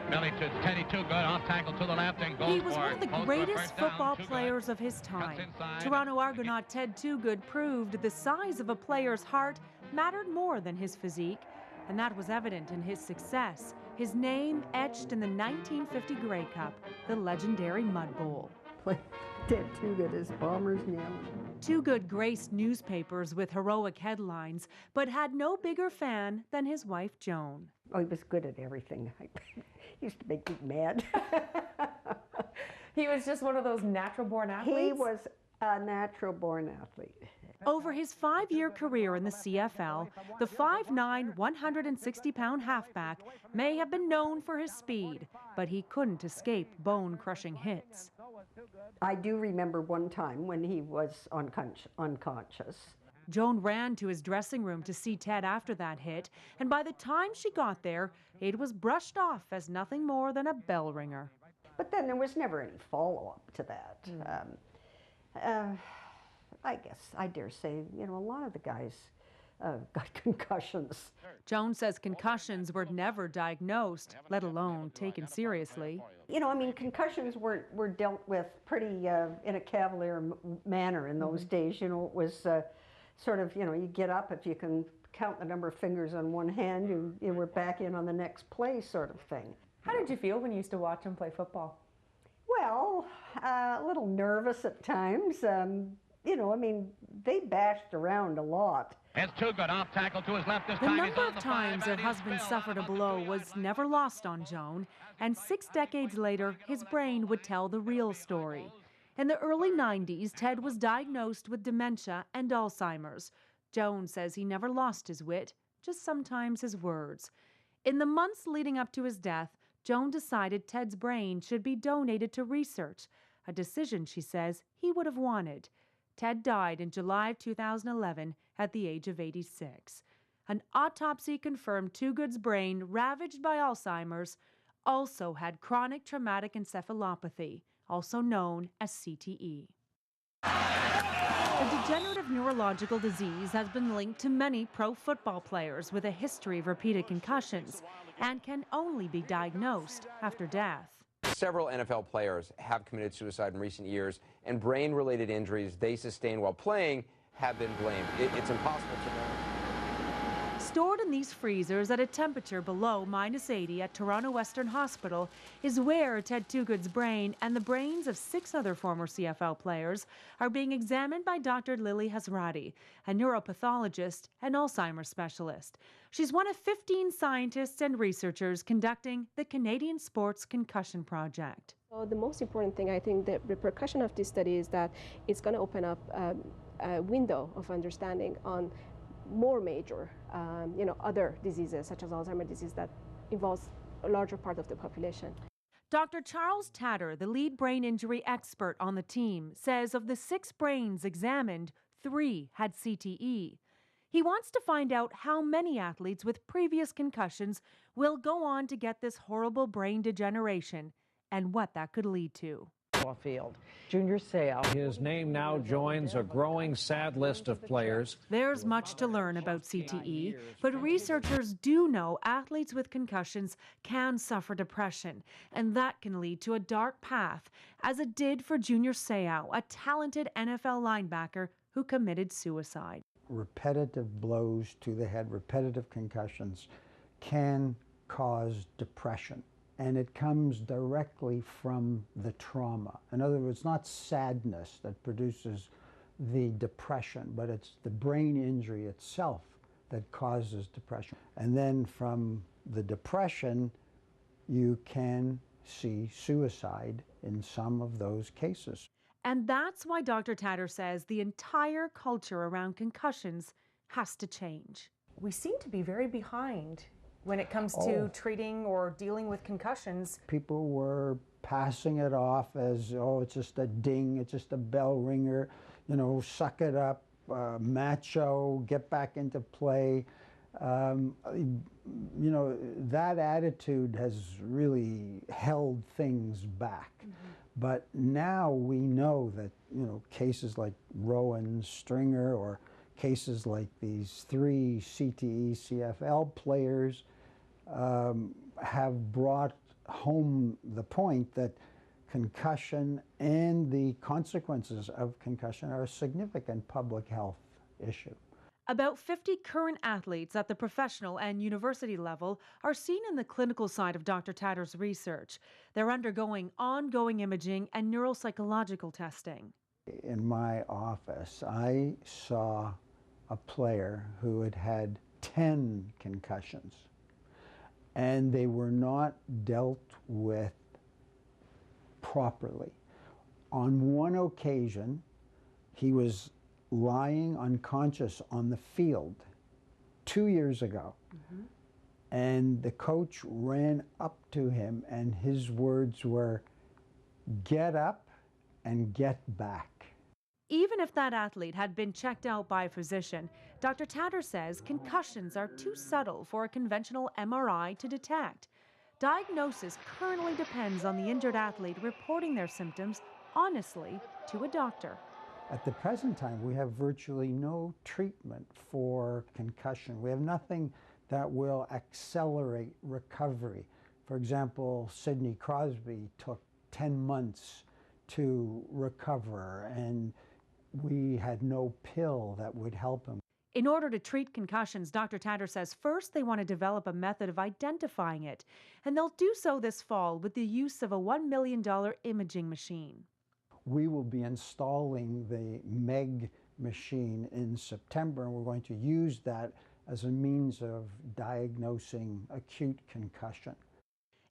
belly to Teddy Toogood, off tackle to the left and goes. He was one of the greatest football players of his time. Toronto Argonaut Ted Toogood proved the size of a player's heart mattered more than his physique, and that was evident in his success. His name etched in the 1950 Grey Cup, the legendary Mud Bowl. Ted Toogood is Bomber's name. Toogood graced newspapers with heroic headlines, but had no bigger fan than his wife, Joan. Oh, he was good at everything. He used to make me mad. He was just one of those natural-born athletes? He was a natural-born athlete. Over his 5-year career in the CFL, the 5'9", 160-pound halfback may have been known for his speed, but he couldn't escape bone-crushing hits. I do remember one time when he was unconscious. Joan ran to his dressing room to see Ted after that hit, and by the time she got there, it was brushed off as nothing more than a bell ringer. But then there was never any follow-up to that. I guess, I dare say, a lot of the guys got concussions. Joan says concussions were never diagnosed, let alone taken seriously. Concussions were dealt with pretty in a cavalier manner in those days. It was sort of, you get up, if you can count the number of fingers on one hand, you were back in on the next play sort of thing. How did you feel when you used to watch him play football? Well, a little nervous at times. They bashed around a lot. It's Toogood off tackle to his left this the time. number of times her husband suffered a blow was never lost on Joan, and 6 decades later, his brain would tell the real story. In the early 90s, Ted was diagnosed with dementia and Alzheimer's. Joan says he never lost his wit, just sometimes his words. In the months leading up to his death, Joan decided Ted's brain should be donated to research, a decision she says he would have wanted. Ted died in July of 2011 at the age of 86. An autopsy confirmed Toogood's brain, ravaged by Alzheimer's, also had chronic traumatic encephalopathy, also known as CTE. The degenerative neurological disease has been linked to many pro football players with a history of repeated concussions and can only be diagnosed after death. Several NFL players have committed suicide in recent years, and brain-related injuries they sustained while playing have been blamed. It's impossible to know. Stored in these freezers at a temperature below -80 at Toronto Western Hospital is where Ted Toogood's brain and the brains of 6 other former CFL players are being examined by Dr. Lily Hazrati, a neuropathologist and Alzheimer's specialist. She's one of 15 scientists and researchers conducting the Canadian Sports Concussion Project. So the most important thing, I think, the repercussion of this study is that it's going to open up a window of understanding on more major, other diseases such as Alzheimer's disease that involves a larger part of the population. Dr. Charles Tator, the lead brain injury expert on the team, says of the 6 brains examined, 3 had CTE. He wants to find out how many athletes with previous concussions will go on to get this horrible brain degeneration and what that could lead to. Field. Junior Seau. His name now joins a growing sad list of players. There's much to learn about CTE, but researchers do know athletes with concussions can suffer depression, and that can lead to a dark path, as it did for Junior Seau, a talented NFL linebacker who committed suicide. Repetitive blows to the head, repetitive concussions, can cause depression. And it comes directly from the trauma. In other words, not sadness that produces the depression, but it's the brain injury itself that causes depression. And then from the depression, you can see suicide in some of those cases. And that's why Dr. Tator says the entire culture around concussions has to change. We seem to be very behind when it comes to treating or dealing with concussions. People were passing it off as, it's just a ding, it's just a bell ringer, suck it up, macho, get back into play. That attitude has really held things back. But now we know that, cases like Rowan, Stringer, or cases like these 3 CTE CFL players have brought home the point that concussion and the consequences of concussion are a significant public health issue. About 50 current athletes at the professional and university level are seen in the clinical side of Dr. Tator's research. They're undergoing ongoing imaging and neuropsychological testing. In my office, I saw a player who had had 10 concussions, and they were not dealt with properly. On one occasion, he was lying unconscious on the field 2 years ago. And the coach ran up to him, and his words were, "Get up and get back." Even if that athlete had been checked out by a physician, Dr. Tator says concussions are too subtle for a conventional MRI to detect. Diagnosis currently depends on the injured athlete reporting their symptoms honestly to a doctor. At the present time, we have virtually no treatment for concussion. We have nothing that will accelerate recovery. For example, Sidney Crosby took 10 months to recover, and we had no pill that would help him. In order to treat concussions, Dr. Tator says first they want to develop a method of identifying it, and they'll do so this fall with the use of a $1 million imaging machine. We will be installing the MEG machine in September, and we're going to use that as a means of diagnosing acute concussion.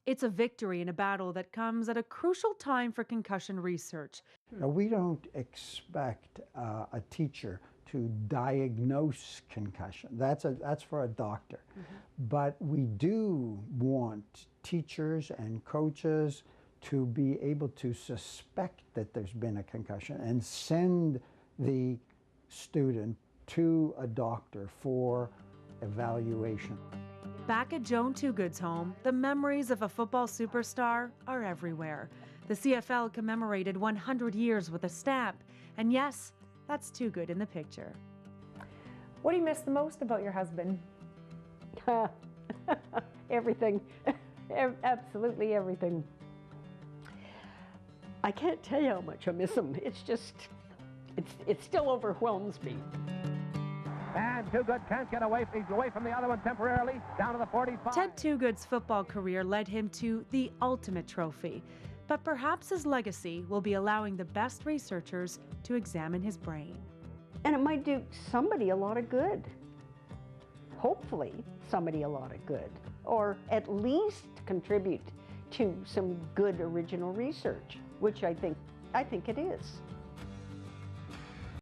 It's a victory in a battle that comes at a crucial time for concussion research. Now, we don't expect a teacher to diagnose concussion. That's for a doctor. But we do want teachers and coaches to be able to suspect that there's been a concussion and send the student to a doctor for evaluation. Back at Joan Toogood's home, the memories of a football superstar are everywhere. The CFL commemorated 100 years with a stamp, and yes, that's Toogood in the picture. What do you miss the most about your husband? Everything, absolutely everything. I can't tell you how much I miss him. It's just, it still overwhelms me. And Toogood can't get away. He's away from the other one temporarily, down to the 45. Ted Toogood's football career led him to the ultimate trophy, but perhaps his legacy will be allowing the best researchers to examine his brain. And it might do somebody a lot of good. Hopefully, somebody a lot of good. Or at least contribute to some good original research, which I think it is.